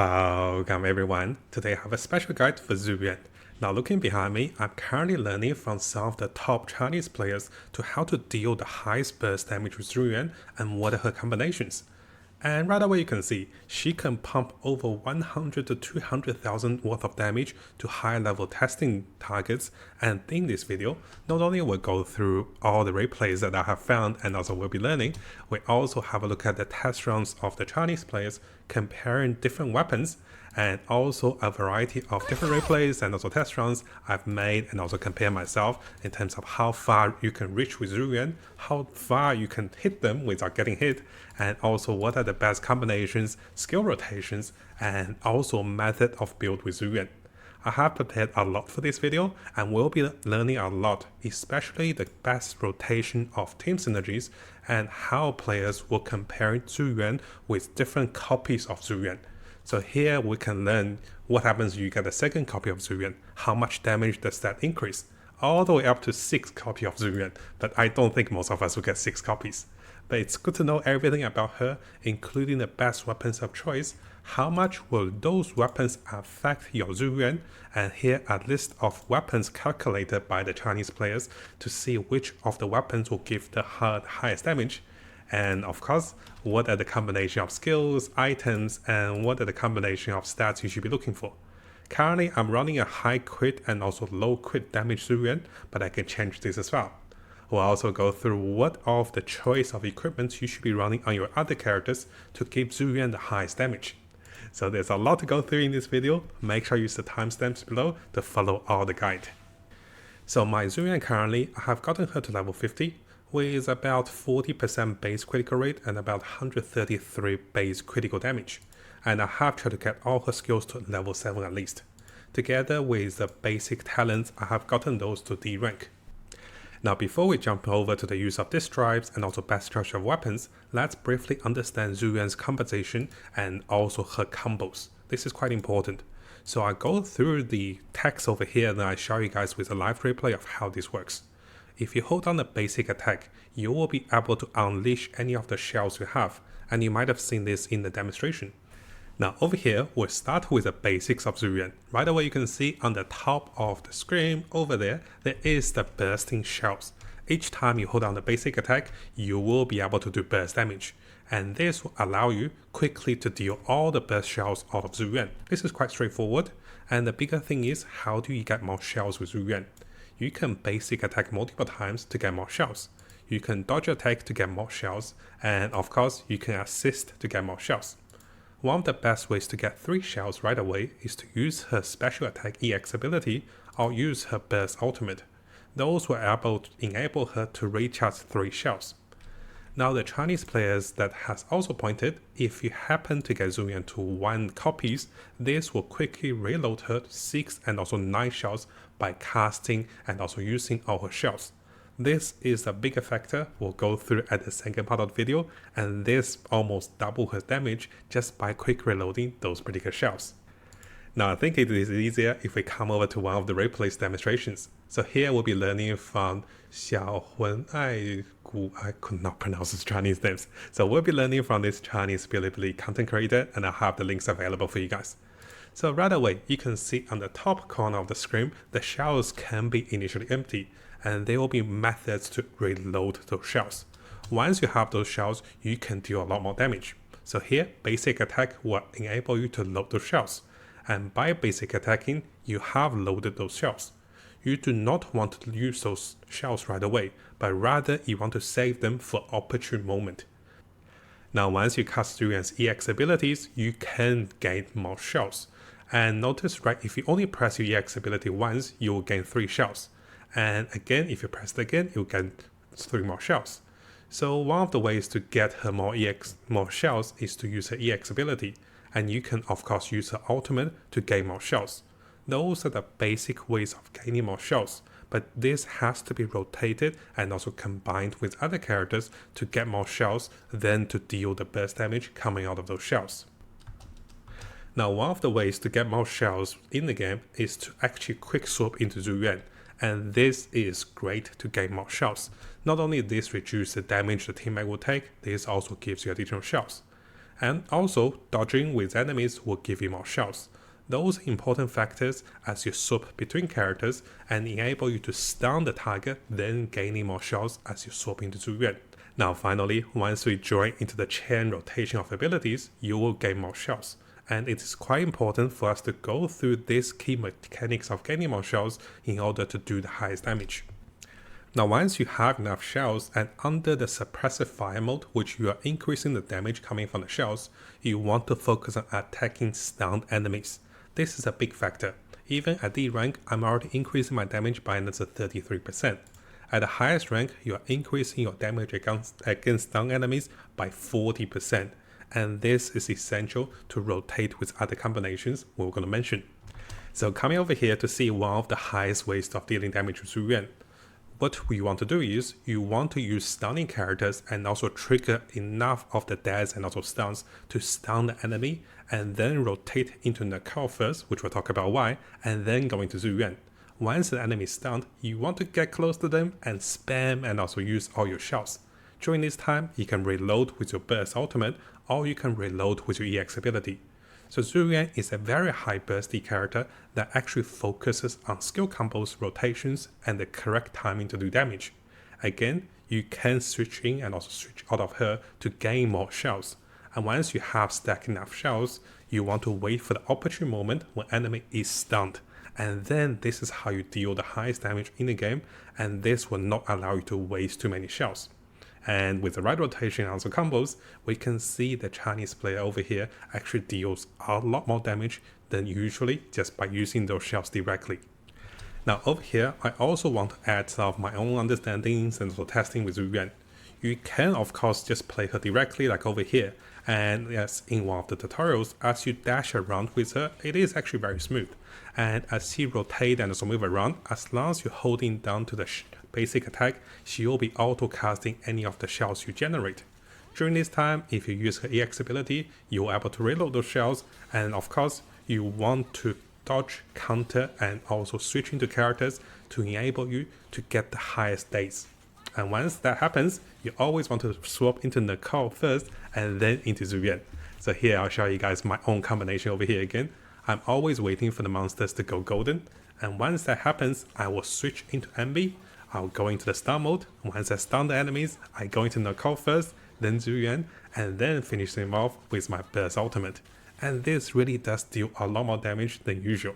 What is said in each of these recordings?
Welcome everyone. Today I have a special guide for Zhu Yuan. Now looking behind me, I'm currently learning from some of the top Chinese players to how to deal the highest burst damage with Zhu Yuan and what are her combinations. And right away you can see, she can pump over 100 to 200,000 worth of damage to high level testing targets. And in this video, not only will go through all the replays that I have found and also will be learning, we also have a look at the test rounds of the Chinese players, comparing different weapons, and also a variety of different replays and also test rounds I've made, and also compare myself in terms of how far you can reach with Zhu Yuan, how far you can hit them without getting hit, and also what are the best combinations, skill rotations, and also method of build with Zhu Yuan. I have prepared a lot for this video and will be learning a lot, especially the best rotation of team synergies and how players will compare Zhu Yuan with different copies of Zhu Yuan. So here we can learn what happens if you get a second copy of Zhu Yuan, how much damage does that increase, all the way up to 6 copies of Zhu Yuan, but I don't think most of us will get 6 copies. But it's good to know everything about her, including the best weapons of choice, how much will those weapons affect your Zhu Yuan, and here a list of weapons calculated by the Chinese players to see which of the weapons will give the highest damage. And of course, what are the combination of skills, items, and what are the combination of stats you should be looking for. Currently, I'm running a high crit and also low crit damage Zhu Yuan, but I can change this as well. We'll also go through what of the choice of equipment you should be running on your other characters to give Zhu Yuan the highest damage. So there's a lot to go through in this video. Make sure you use the timestamps below to follow all the guide. So my Zhu Yuan currently, I have gotten her to level 50, with about 40% base critical rate and about 133 base critical damage. And I have tried to get all her skills to level 7 at least. Together with the basic talents, I have gotten those to D rank. Now before we jump over to the use of disk drives and also best structure of weapons, let's briefly understand Zhu Yuan's composition and also her combos. This is quite important. So I go through the text over here and I show you guys with a live replay of how this works. If you hold down the basic attack, you will be able to unleash any of the shells you have, and you might have seen this in the demonstration. Now over here, we'll start with the basics of Zhu Yuan. Right away you can see on the top of the screen over there, there is the bursting shells. Each time you hold down the basic attack, you will be able to do burst damage. And this will allow you quickly to deal all the burst shells out of Zhu Yuan. This is quite straightforward, and the bigger thing is, how do you get more shells with Zhu Yuan? You can basic attack multiple times to get more shells. You can dodge attack to get more shells, and of course you can assist to get more shells. One of the best ways to get 3 shells right away is to use her special attack EX ability or use her burst ultimate. Those will enable her to recharge 3 shells. Now the Chinese players that has also pointed, if you happen to get Zhu Yuan to 1 copies, this will quickly reload her to 6 and also 9 shells by casting and also using all her shells. This is a bigger factor we'll go through at the second part of the video, and this almost double her damage just by quick reloading those particular shells. Now I think it is easier if we come over to one of the replays demonstrations. So here we'll be learning from 小琨爱蛊, I could not pronounce his Chinese names. So we'll be learning from this Chinese Bilibili content creator, and I have the links available for you guys. So right away, you can see on the top corner of the screen, the shells can be initially empty, and there will be methods to reload those shells. Once you have those shells, you can deal a lot more damage. So here, basic attack will enable you to load those shells. And by basic attacking, you have loaded those shells. You do not want to use those shells right away, but rather you want to save them for opportune moment. Now once you cast Zhu Yuan's EX abilities, you can gain more shells. And notice, right, if you only press your EX ability once, you will gain 3 shells. And again, if you press it again, you'll get 3 more shells. So one of the ways to get her more shells is to use her EX ability. And you can of course use her ultimate to gain more shells. Those are the basic ways of gaining more shells, but this has to be rotated and also combined with other characters to get more shells than to deal the burst damage coming out of those shells. Now one of the ways to get more shells in the game is to actually quick swap into Zhu Yuan, and this is great to gain more shells. Not only this reduces the damage the teammate will take, this also gives you additional shells. And also, dodging with enemies will give you more shells. Those are important factors as you swap between characters and enable you to stun the target, then gaining more shells as you swap into Zhu Yuan. Now finally, once we join into the chain rotation of abilities, you will gain more shells. And it is quite important for us to go through these key mechanics of gaining more shells in order to do the highest damage. Now once you have enough shells and under the suppressive fire mode, which you are increasing the damage coming from the shells, you want to focus on attacking stunned enemies. This is a big factor. Even at D rank, I'm already increasing my damage by another 33%. At the highest rank, you are increasing your damage against stunned enemies by 40%. And this is essential to rotate with other combinations we're going to mention. So coming over here to see one of the highest ways of dealing damage with Zhu Yuan. What you want to do is, you want to use stunning characters and also trigger enough of the dash and also stuns to stun the enemy, and then rotate into knockout first, which we'll talk about why, and then go into Zhu Yuan. Once the enemy is stunned, you want to get close to them and spam and also use all your shells. During this time, you can reload with your burst ultimate, or you can reload with your EX ability. So Zhu Yuan is a very high bursty character that actually focuses on skill combos, rotations, and the correct timing to do damage. Again, you can switch in and also switch out of her to gain more shells. And once you have stacked enough shells, you want to wait for the opportune moment when enemy is stunned. And then this is how you deal the highest damage in the game, and this will not allow you to waste too many shells. And with the right rotation and also combos, we can see the Chinese player over here actually deals a lot more damage than usually just by using those shells directly. Now over here, I also want to add some of my own understandings and also testing with Zhu Yuan. You can of course just play her directly like over here, and yes, in one of the tutorials, as you dash around with her, it is actually very smooth. And as she rotates and also move around, as long as you're holding down to the basic attack, she will be auto casting any of the shells you generate. During this time, if you use her EX ability, you are able to reload those shells, and of course, you want to dodge, counter, and also switch into characters to enable you to get the highest days. And once that happens, you always want to swap into Nicole first and then into Zhu Yuan. So here I'll show you guys my own combination over here again. I'm always waiting for the monsters to go golden, and once that happens, I will switch into Anby. I'll go into the stun mode. Once I stun the enemies, I go into Nicole first, then Zhu Yuan, and then finish them off with my burst ultimate. And this really does deal a lot more damage than usual.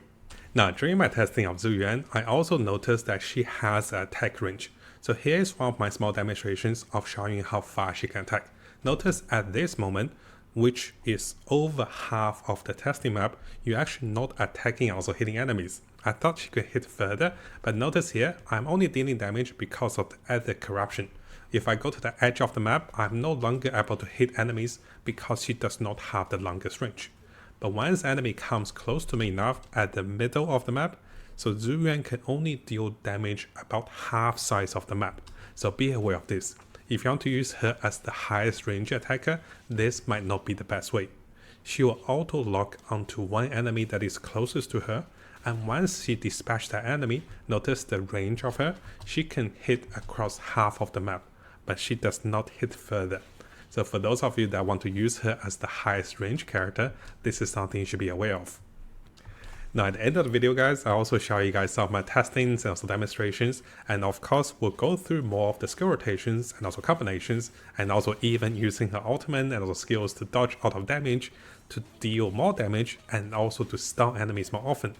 Now during my testing of Zhu Yuan, I also noticed that she has an attack range. So here is one of my small demonstrations of showing you how far she can attack. Notice at this moment, which is over half of the testing map, you're actually not attacking and also hitting enemies. I thought she could hit further, but notice here, I'm only dealing damage because of the added corruption. If I go to the edge of the map, I'm no longer able to hit enemies because she does not have the longest range. But once enemy comes close to me enough at the middle of the map, so Zhu Yuan can only deal damage about half size of the map. So be aware of this. If you want to use her as the highest range attacker, this might not be the best way. She will auto lock onto one enemy that is closest to her, and once she dispatches that enemy, notice the range of her, she can hit across half of the map, but she does not hit further. So for those of you that want to use her as the highest range character, this is something you should be aware of. Now at the end of the video guys, I also show you guys some of my testings and also demonstrations, and of course we'll go through more of the skill rotations and also combinations, and also even using her ultimate and also skills to dodge out of damage, to deal more damage, and also to stun enemies more often.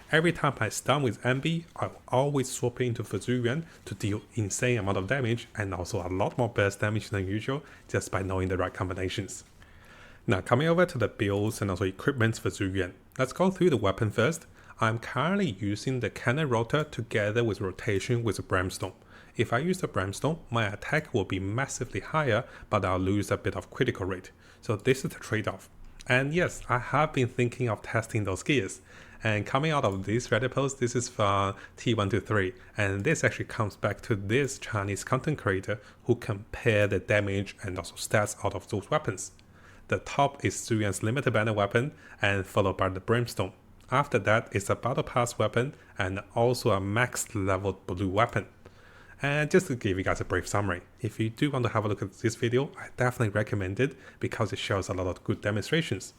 Every time I stun with Anby, I'll always swap into Zhu Yuan to deal insane amount of damage and also a lot more burst damage than usual just by knowing the right combinations. Now coming over to the builds and also equipment for Zhu Yuan. Let's go through the weapon first. I'm currently using the cannon rotor together with rotation with the brimstone. If I use the brimstone, my attack will be massively higher, but I'll lose a bit of critical rate. So this is the trade-off. And yes, I have been thinking of testing those gears. And coming out of this Reddit post, this is from T123, and this actually comes back to this Chinese content creator who compared the damage and also stats out of those weapons. The top is Zhu Yuan's limited banner weapon, and followed by the brimstone. After that is a battle pass weapon and also a max leveled blue weapon. And just to give you guys a brief summary, if you do want to have a look at this video, I definitely recommend it because it shows a lot of good demonstrations.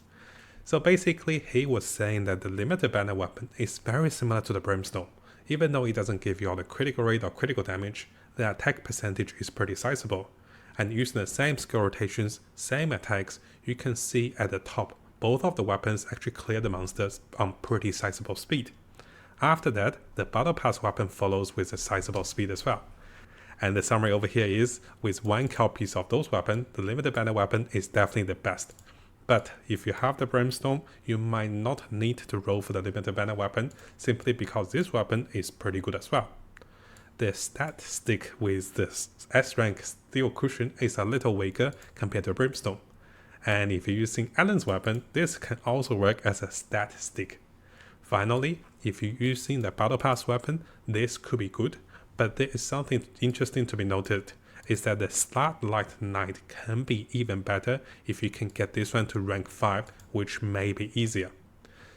So basically, he was saying that the limited banner weapon is very similar to the Brimstone. Even though it doesn't give you all the critical rate or critical damage, the attack percentage is pretty sizable. And using the same skill rotations, same attacks, you can see at the top, both of the weapons actually clear the monsters on pretty sizable speed. After that, the Battle Pass weapon follows with a sizable speed as well. And the summary over here is, with 1 copy of those weapons, the limited banner weapon is definitely the best. But if you have the Brimstone, you might not need to roll for the limited banner weapon simply because this weapon is pretty good as well. The stat stick with the S rank steel cushion is a little weaker compared to Brimstone. And if you're using Alan's weapon, this can also work as a stat stick. Finally, if you're using the Battle Pass weapon, this could be good, but there is something interesting to be noted. Is that the Starlight Knight can be even better if you can get this one to rank 5, which may be easier.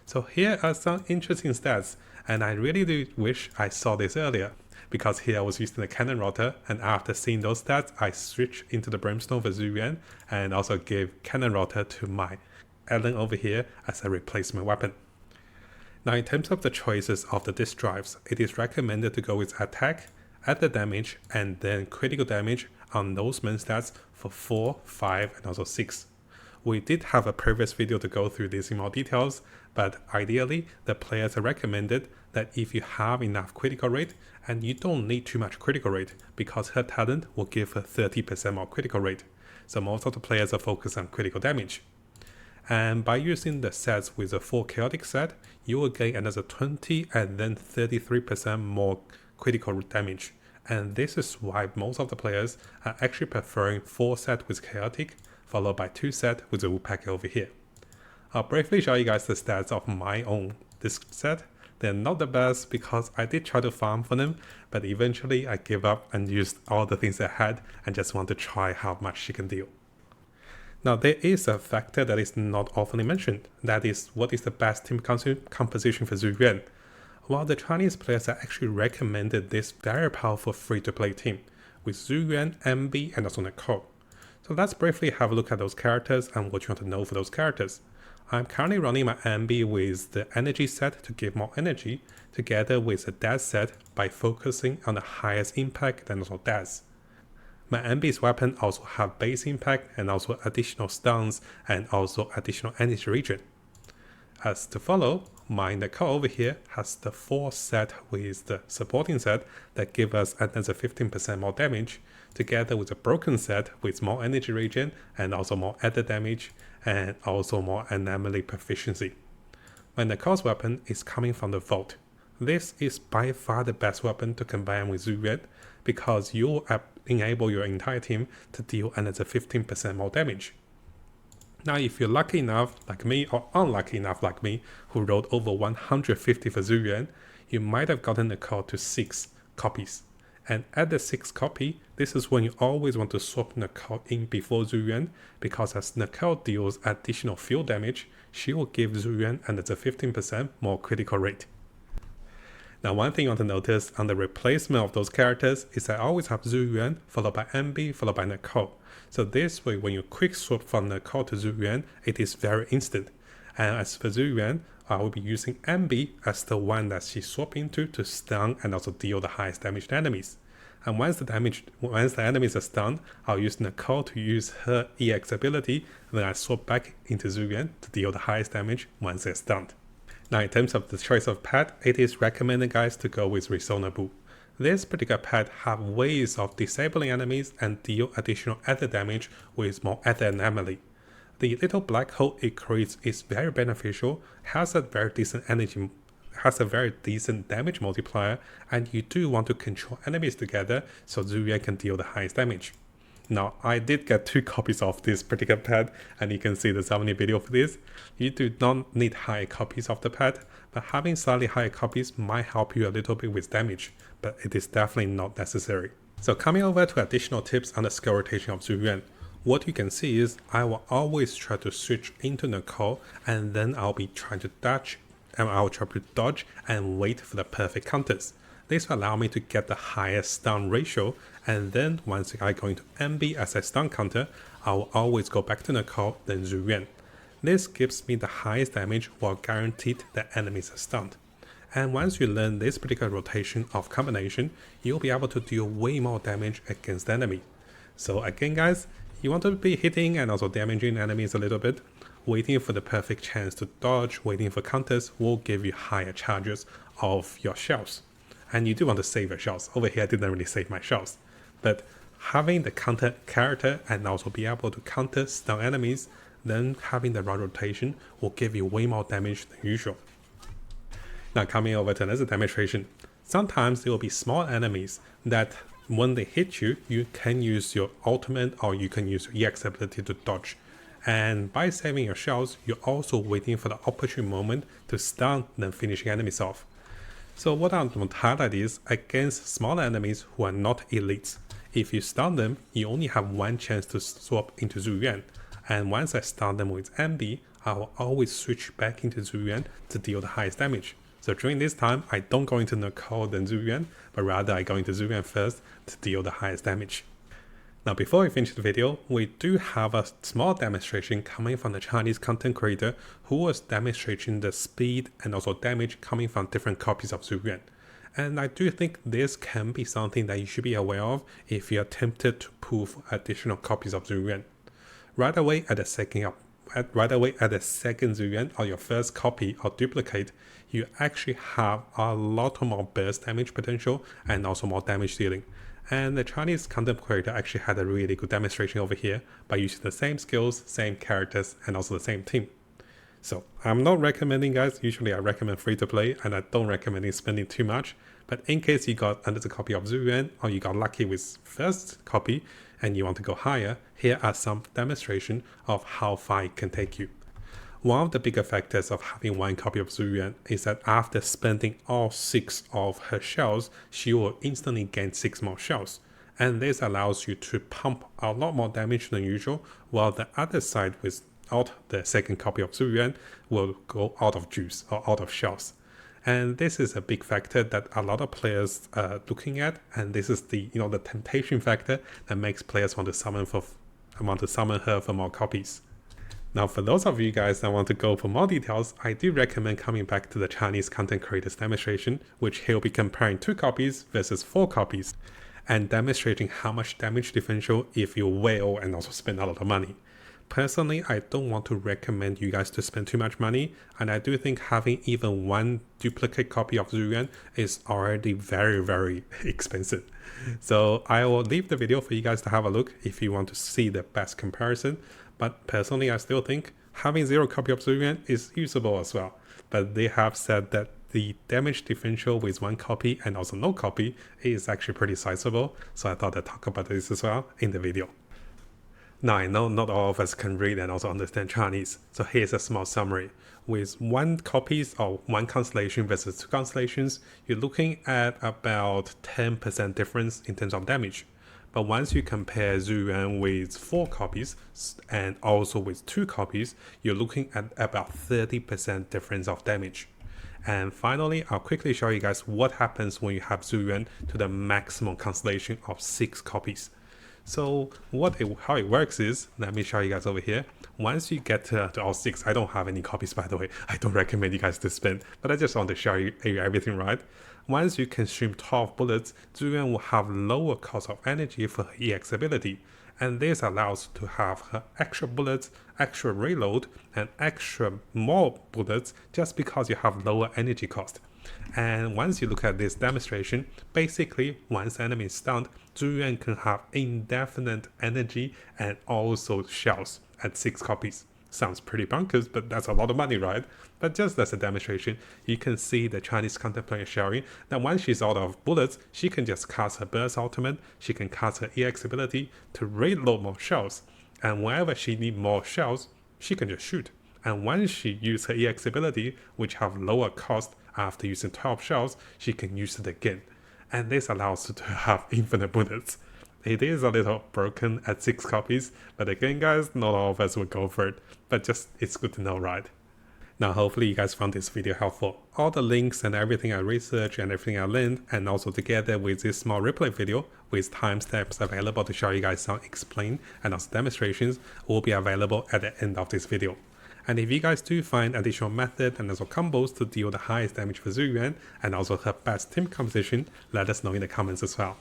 So here are some interesting stats, and I really do wish I saw this earlier, because here I was using the Cannon Rotor, and after seeing those stats, I switched into the Brimstone for Zhu Yuan, and also gave Cannon Rotor to my Alan over here as a replacement weapon. Now in terms of the choices of the disc drives, it is recommended to go with attack, add the damage, and then critical damage on those main stats for 4, 5, and also 6. We did have a previous video to go through this in more details, but ideally, the players are recommended that if you have enough critical rate, and you don't need too much critical rate, because her talent will give her 30% more critical rate. So most of the players are focused on critical damage. And by using the sets with a 4 chaotic set, you will gain another 20 and then 33% more critical damage. And this is why most of the players are actually preferring 4 set with chaotic, followed by 2 set with the woodpecker over here. I'll briefly show you guys the stats of my own disc set. They're not the best because I did try to farm for them, but eventually I gave up and used all the things I had and just want to try how much she can deal. Now there is a factor that is not often mentioned, that is what is the best team composition for Zhu Yuan. While the Chinese players are actually recommended this very powerful free-to-play team, with Zhu Yuan, Anby, and also Nicole. So let's briefly have a look at those characters and what you want to know for those characters. I'm currently running my Anby with the energy set to give more energy, together with the dash set by focusing on the highest impact and also dash. My Anby's weapon also have base impact and also additional stuns and also additional energy regen. As to follow, my Nicole over here has the 4 set with the supporting set that give us another 15% more damage, together with a broken set with more energy regen and also more added damage and also more anomaly proficiency. My Nicole's weapon is coming from the Vault. This is by far the best weapon to combine with Zhu Yuan because you will enable your entire team to deal another 15% more damage. Now if you're lucky enough like me or unlucky enough like me who rolled over 150 for Zhu Yuan, you might have gotten the call to 6 copies. And at the 6th copy, this is when you always want to swap Nicole in before Zhu Yuan, because as Nicole deals additional field damage, she will give Zhu Yuan another 15% more critical rate. Now one thing you want to notice on the replacement of those characters is I always have Zhu Yuan followed by Anby followed by Nicole. So this way when you quick swap from Nicole to Zhu Yuan, it is very instant. And as for Zhu Yuan, I will be using Anby as the one that she swap into to stun and also deal the highest damage to enemies. And once the enemies are stunned, I'll use Nicole to use her EX ability, and then I swap back into Zhu Yuan to deal the highest damage once they're stunned. Now in terms of the choice of pet, it is recommended guys to go with Resoruce. This particular pet have ways of disabling enemies and deal additional added damage with more added anomaly. The little black hole it creates is very beneficial, has a very decent damage multiplier, and you do want to control enemies together so Zhu Yuan can deal the highest damage. Now I did get 2 copies of this particular pet, and you can see the summary video for this. You do not need high copies of the pet, but having slightly higher copies might help you a little bit with damage, but it is definitely not necessary. So coming over to additional tips on the skill rotation of Zhu Yuan. What you can see is I will always try to switch into Nicole, and then I'll be trying to dodge, and I'll try to dodge and wait for the perfect counters. This will allow me to get the highest stun ratio, and then once I go into Anby as a stun counter, I will always go back to Nicole, then Zhu Yuan. This gives me the highest damage while guaranteed that enemies are stunned. And once you learn this particular rotation of combination, you'll be able to deal way more damage against the enemy. So again guys, you want to be hitting and also damaging enemies a little bit. Waiting for the perfect chance to dodge, waiting for counters will give you higher charges of your shells. And you do want to save your shells. Over here I didn't really save my shells. But having the counter character and also be able to counter stun enemies, then having the right rotation will give you way more damage than usual. Now coming over to another demonstration. Sometimes there will be small enemies that when they hit you, you can use your ultimate or you can use your EX ability to dodge. And by saving your shells, you're also waiting for the opportune moment to stun then finishing enemies off. So what I want to highlight is against smaller enemies who are not elites. If you stun them, you only have one chance to swap into Zhu Yuan. And once I stun them with Anby, I will always switch back into Zhu Yuan to deal the highest damage. So during this time, I don't go into Nicole then Zhu Yuan, but rather I go into Zhu Yuan first to deal the highest damage. Now before we finish the video, we do have a small demonstration coming from the Chinese content creator who was demonstrating the speed and also damage coming from different copies of Zhu Yuan. And I do think this can be something that you should be aware of if you are tempted to pull additional copies of Zhu Yuan. Right away at the second Zhu Yuan or your first copy or duplicate, you actually have a lot more burst damage potential and also more damage dealing. And the Chinese content creator actually had a really good demonstration over here by using the same skills, same characters, and also the same team. So I'm not recommending guys, usually I recommend free to play and I don't recommend spending too much. But in case you got another copy of Zhu Yuan or you got lucky with first copy and you want to go higher, here are some demonstration of how far it can take you. One of the bigger factors of having one copy of Zhu Yuan is that after spending all 6 of her shells, she will instantly gain 6 more shells. And this allows you to pump a lot more damage than usual, while the other side without the second copy of Zhu Yuan will go out of juice or out of shells. And this is a big factor that a lot of players are looking at, and this is the the temptation factor that makes players want to summon her for more copies. Now for those of you guys that want to go for more details, I do recommend coming back to the Chinese content creators demonstration, which he'll be comparing 2 copies versus 4 copies, and demonstrating how much damage differential if you whale and also spend a lot of money. Personally, I don't want to recommend you guys to spend too much money, and I do think having even one duplicate copy of Zhu Yuan is already very, very expensive. So I will leave the video for you guys to have a look if you want to see the best comparison. But personally, I still think having 0 copy of Zhu Yuan is usable as well. But they have said that the damage differential with 1 copy and also no copy is actually pretty sizable. So I thought I'd talk about this as well in the video. Now I know not all of us can read and also understand Chinese, so here's a small summary. With 1 copies or 1 constellation versus 2 constellations, you're looking at about 10% difference in terms of damage. But once you compare Zhu Yuan with 4 copies and also with 2 copies, you're looking at about 30% difference of damage. And finally, I'll quickly show you guys what happens when you have Zhu Yuan to the maximum constellation of 6 copies. So how it works is, let me show you guys over here. Once you get to all 6, I don't have any copies by the way, I don't recommend you guys to spend, but I just want to show you everything right. Once you consume 12 bullets, Zhu Yuan will have lower cost of energy for her EX ability, and this allows to have her extra bullets, extra reload, and extra more bullets just because you have lower energy cost. And once you look at this demonstration, basically once enemy is stunned, Zhu Yuan can have indefinite energy and also shells at 6 copies. Sounds pretty bonkers, but that's a lot of money, right? But just as a demonstration, you can see the Chinese content player sharing that once she's out of bullets, she can just cast her burst ultimate, she can cast her EX ability to reload more shells. And whenever she needs more shells, she can just shoot. And once she uses her EX ability, which have lower cost after using 12 shells, she can use it again. And this allows her to have infinite bullets. It is a little broken at 6 copies, but again guys, not all of us will go for it, but just it's good to know, right? Now, hopefully you guys found this video helpful. All the links and everything I researched and everything I learned, and also together with this small replay video with timestamps available to show you guys some explain and also demonstrations, will be available at the end of this video. And if you guys do find additional methods and also combos to deal the highest damage for Zhu Yuan and also her best team composition, let us know in the comments as well.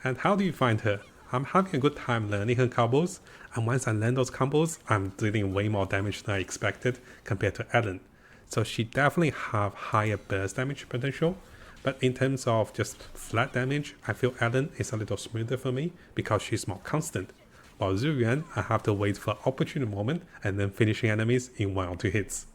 And how do you find her? I'm having a good time learning her combos, and once I learn those combos, I'm dealing way more damage than I expected compared to Ellen. So she definitely have higher burst damage potential, but in terms of just flat damage, I feel Ellen is a little smoother for me because she's more constant. While Zhu Yuan, I have to wait for opportune moment and then finishing enemies in 1 or 2 hits.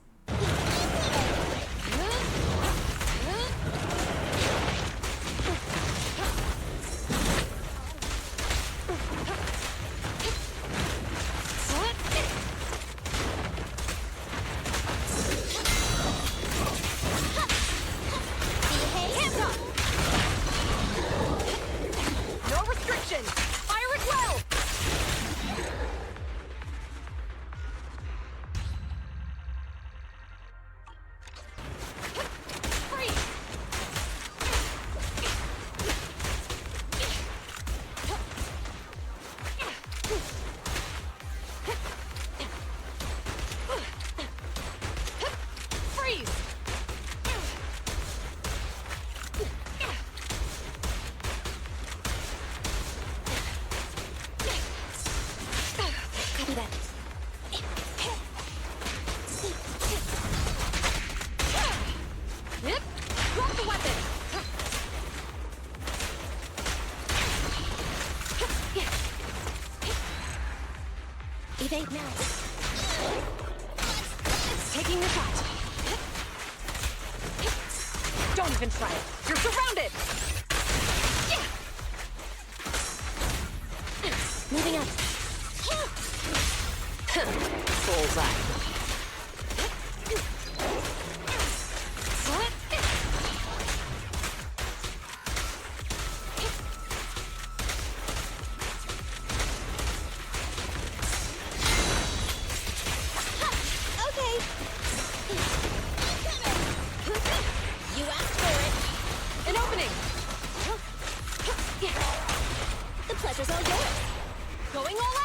Evade now. Taking the shot. Don't even try it. You're surrounded. Moving up. Bullseye. The pleasure's all yours. Going all out.